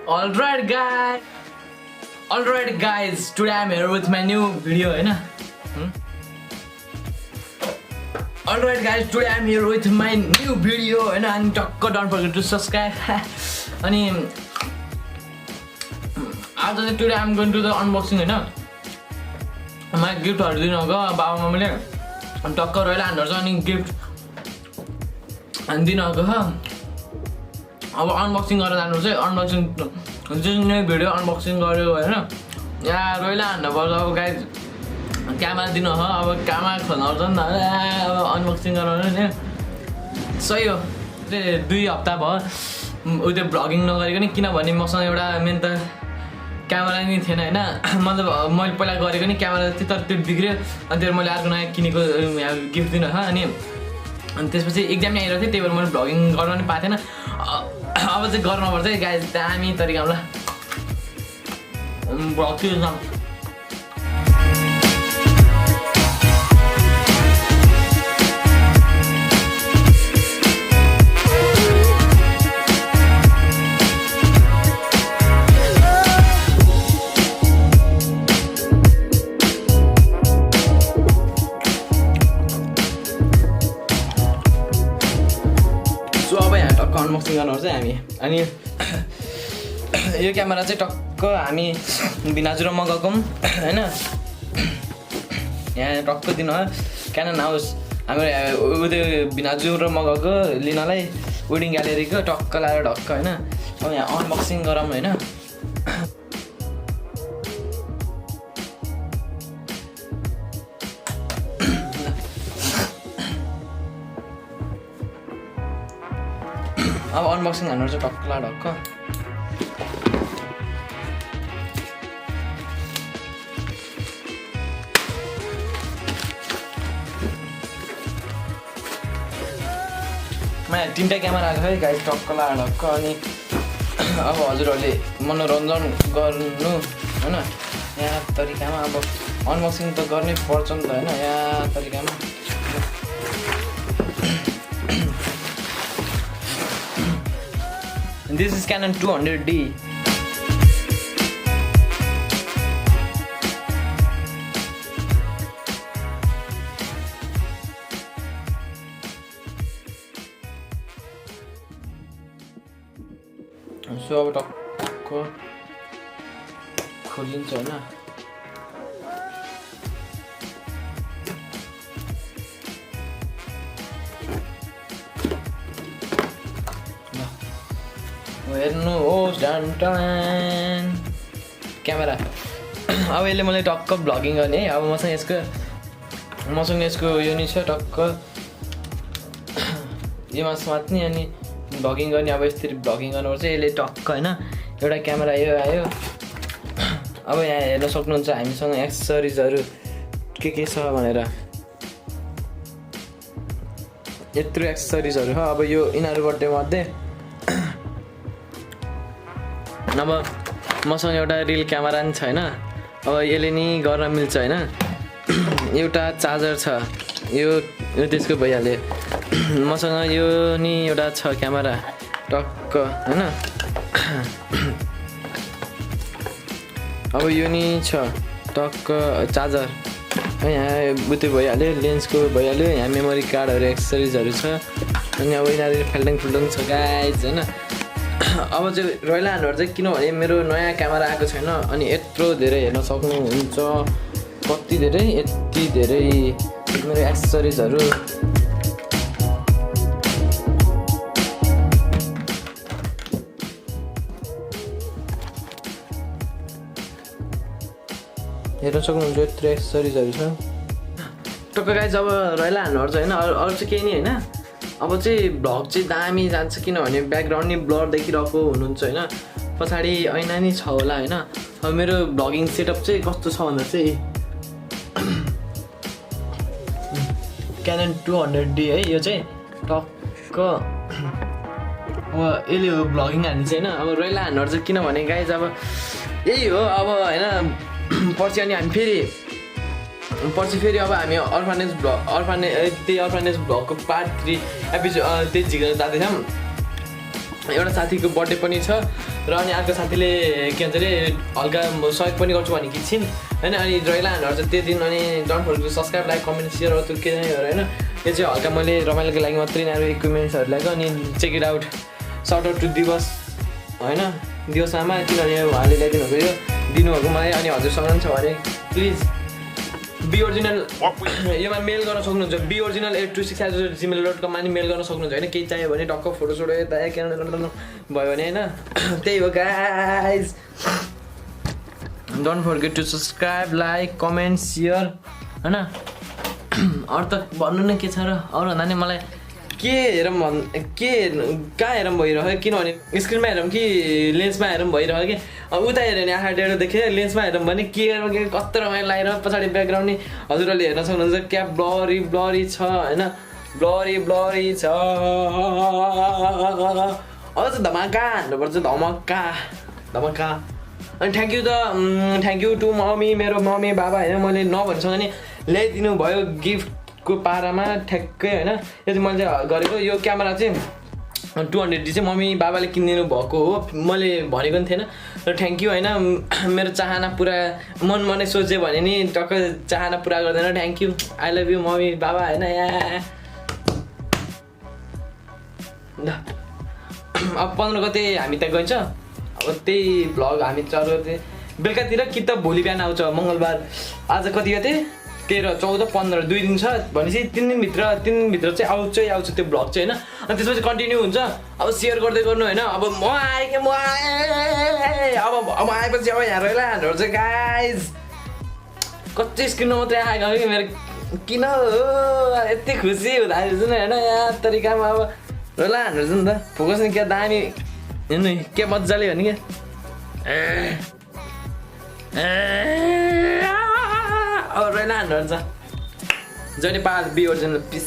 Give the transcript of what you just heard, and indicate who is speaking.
Speaker 1: Alright guys, today I'm here with my new video, हैन? Alright guys, today I'm here with my new video, हैन? अनि टक्क don't forget to subscribe. अनि आज चाहिँ today I'm going to the unboxing, हैन? My गिफ्टहरु दिनु गयो बाबा मम्मीले टक्क रोइला हान्नु छ अनि गिफ्ट दिनु गयो. अब अनबक्सिङ गरेर जानु चाहिँ अनबक्सिङ जुन नै भिडियो अनबक्सिङ गर्यो हैन यहाँ रोइला हान्न पर्छ. अब गाइज क्यामेरा दिनु हो अब क्यामेरा खोल्नु पर्छ नि त अब अनबक्सिङ गराउनु नि सही हो. त्यो 2 हप्ता भयो उते भ्लगिङ नगरेको नि किनभने मसँग एउटा मेन त क्यामेरा नि थिएन हैन. मतलब मैले पहिला गरेको नि क्यामेरा थियो तर त्यो बिग्रियो अनि त्यो मैले अर्को नयाँ किनेको गिफ्ट दिनु हो. अनि त्यसपछि एक्जाम नै आइरहेको थियो त्यही भएर मैले भ्लगिङ गर्न नि पाएको थिएन. अब चाहिँ गर्नुपर्छ है गाइज दामी तरिकामा ल भ्लग जाम. अनबक्सिङ गर्नुपर्छ हामी. अनि यो क्यामेरा चाहिँ टक्क हामी बिनाजु र मगाएको हैन. यहाँ टक्क दिनु हो क्यानन हाउस हाम्रो उयो बिनाजु र मगाएको लिनलाई वेडिङ ग्यालेरीको टक्क लाएर ढक्क हैन. अब यहाँ अनबक्सिङ गरौँ हैन. अब अनबक्सिङ हान्नु चाहिँ टक्क ढक्क. मलाई 3टा क्यामेरा आएको है गाइस टक्क ढक्क. अनि अब हजुरहरूले मनोरञ्जन गर्नु हैन यहाँ तरिकामा. अब अनबक्सिङ त गर्नै पर्छ नि त हैन यहाँ तरिकामा. This is Canon 200D. So अब टक्क खोलिन्छ हैन. हेर्नु होस् डन्टन क्यामेरा. अब यसले मलाई टक्क भ्लगिङ गर्ने है. अब मसँग यसको यो नि छ टक्क योमा समात्ने अनि भ्लगिङ गर्ने. अब यसरी भ्लगिङ गर्नुपर्छ यसले टक्क हैन. एउटा क्यामेरा यो आयो. अब यहाँ हेर्न सक्नुहुन्छ हामीसँग एक्सेसरिजहरू के छ भनेर यत्रो एक्सेसरिजहरू छ. अब यो यिनीहरूबाट मध्ये अब मसँग एउटा रिल क्यामेरा नि छैन. अब यसले नि गर्न मिल्छ हैन. एउटा चार्जर छ यो त्यसको भइहाल्यो. मसँग यो नि एउटा छ क्यामेरा टक्क हैन. अब यो नि छ टक्क चार्जर यहाँ बुते भइहाल्यो. लेन्सको भइहाल्यो. यहाँ मेमोरी कार्डहरू एक्सेसरिजहरू छ. अनि अब यिनीहरू फुल्डङ छ गाइज हैन. अब चाहिँ रोइला हान्नुहरू चाहिँ किनभने मेरो नयाँ क्यामेरा आएको छैन. अनि यत्रो धेरै हेर्न सक्नुहुन्छ कति धेरै यति धेरै मेरो एक्सेसरिजहरू. हेर्न सक्नुहुन्छ यत्रो एक्सेसरिजहरू छ टक्क गाइज. अब रोइला हान्नुहरू चाहिँ हैन अरू चाहिँ केही नि हैन. अब चाहिँ भ्लग चाहिँ दामी जान्छ किनभने ब्याकग्राउन्ड नि ब्लर देखिरहेको हुनुहुन्छ हैन. पछाडि ऐना नि छ होला हैन. अब मेरो भ्लगिङ सेटअप चाहिँ कस्तो छ भन्दा चाहिँ Canon 200D है. यो चाहिँ टक्क अब यसले हो भ्लगिङ हान्ने चाहिँ हैन. अब रोइला हान्नुहरू चाहिँ किनभने गाइज अब यही हो अब हैन. पछि अनि हामी फेरि अब हामी अर्फानेज ब्लगको पार्ट 3 एपिसोड त्यही झिकेर जाँदैछौँ. एउटा साथीको बर्थडे पनि छ र अनि अर्को साथीले के भन्छ अरे हल्का सहयोग पनि गर्छु भनेकी छिन् होइन अनि रहिलाहरू चाहिँ त्यो दिन अनि don't forget subscribe like comment share त्यो के होइन यो चाहिँ हल्का मैले रमाइलोको लागि मात्रै यिनीहरू इक्विपमेन्ट्सहरू ल्याएको अनि check it out sort to दिवस होइन दिवसमा किनभने उहाँले ल्याइदिनु भएको यो दिनुभएको मलाई अनि हजुरसँग पनि छ भने प्लिज beoriginal योमा मेल गर्न सक्नुहुन्छ beoriginal826@gmail.com मा नि मेल गर्न सक्नुहुन्छ होइन केही चाहियो भने टक्क फोटो सोटो यता क्यामेरा भयो भने होइन त्यही हो guys don't forget to subscribe like comment share होइन अरू त भन्नु न के छ र अरू भन्दा नि मलाई के हेरौँ कहाँ हेरौँ भइरह्यो किनभने स्क्रिनमा हेरौँ कि लेन्समा हेरौँ भइरह्यो कि उता हेऱ्यो भने आँखा टेढो देखेँ लेन्समा हेरौँ भने के हेरौँ के कस्तो रमाइलो लागिरह्यो पछाडि ब्याकग्राउन्ड नि हजुरहरूले हेर्न सक्नुहुन्छ क्या ब्लरी छ होइन ब्लरी छ अब चाहिँ धमाका हान्नुपर्छ धमाका अनि थ्याङ्क यू टु मम्मी मेरो मम्मी बाबा होइन मैले नभनिसँग नि ल्याइदिनु भयो गिफ्टको पारामा ठ्याक्कै होइन यो चाहिँ मैले गरेको यो क्यामेरा चाहिँ 200D चाहिँ मम्मी बाबाले किनिदिनु भएको हो मैले भनेको पनि थिएन र थ्याङ्क यू होइन मेरो चाहना पुरा मनै सोचेँ भने नि टक्क चाहना पुरा गर्दैन thank you I love you mummy बाबा होइन अब 15 गते हामी त्यहाँ गइन्छ अब त्यही भ्लग हामी चालु बेलुकातिर कि त भोलि बिहान आउँछ मङ्गलबार आज कति गते 13 14 15 2 दिन छ भनेपछि 3 दिनभित्र चाहिँ आउँछ त्यो भ्लग चाहिँ होइन अनि त्यसपछि कन्टिन्यू हुन्छ अब सेयर गर्दै गर्नु होइन अब म आएँ अब आएपछि अब यहाँ रहेला हाम्रो चाहिँ गाइज कति स्क्रिनमा मात्रै आएको कि मेरो किन यति खुसी हुँदाखेरि चाहिँ होइन यहाँ तरिकामा अब रहेला हाम्रो चाहिँ नि त फोकस नि क्या दामी हेर्नु के मजाले भने क्या अब रहेला हान्नु हुन्छ जय नेपाल beoriginal पिस